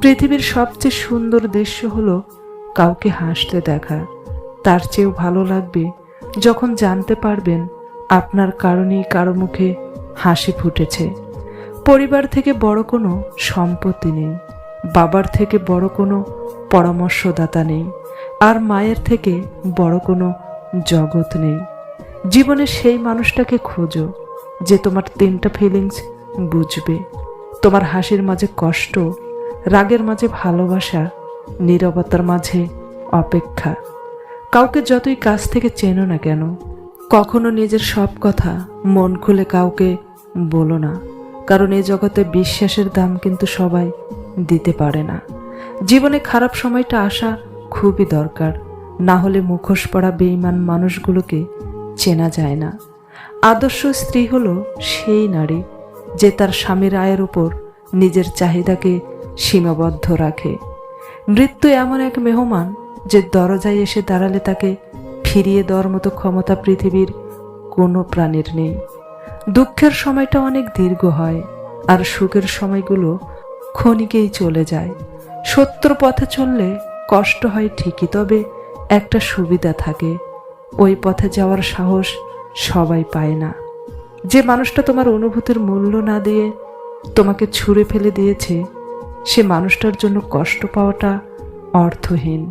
পৃথিবীর সবচেয়ে সুন্দর দৃশ্য হলো কাউকে হাসতে দেখা। তার চেয়েও ভালো লাগবে যখন জানতে পারবেন আপনার কারণেই কারো মুখে হাসি ফুটেছে। পরিবার থেকে বড় কোনো সম্পত্তি নেই, বাবার থেকে বড় কোনো পরামর্শদাতা নেই, আর মায়ের থেকে বড় কোনো জগৎ নেই। জীবনে সেই মানুষটাকে খোঁজো যে তোমার তিনটা ফিলিংস বুঝবে। তোমার হাসির মাঝে কষ্ট, রাগের মাঝে ভালোবাসা, নীরবতার মাঝে অপেক্ষা। কাউকে যতই কাছ থেকে চেনো না কেন, কখনো নিজের সব কথা মন খুলে কাউকে বলো না, কারণ এই জগতে বিশ্বাসের দাম কিন্তু সবাই দিতে পারে না। জীবনে খারাপ সময়টা আসা খুবই দরকার, না হলে মুখোশ পড়া বেঈমান মানুষগুলোকে চেনা যায় না। আদর্শ স্ত্রী হলো সেই নারী যে তার স্বামীর আয়ের উপর নিজের চাহিদাকে সীমাবদ্ধ রাখে। মৃত্যু এমন এক মেহমান যে দরজায় এসে দাঁড়ালে তাকে ফিরিয়ে দেওয়ার মতো ক্ষমতা পৃথিবীর কোনো প্রাণীর নেই। দুঃখের সময়টা অনেক দীর্ঘ হয়, আর সুখের সময়গুলো ক্ষণিকেই চলে যায়। সত্য পথে চললে কষ্ট হয় ঠিকই, তবে একটা সুবিধা থাকে, ওই পথে যাওয়ার সাহস সবাই পায় না। যে মানুষটা তোমার অনুভূতির মূল্য না দিয়ে তোমাকে ছুঁড়ে ফেলে দিয়েছে, সে মানুষটার জন্য কষ্ট পাওয়াটা অর্থহীন।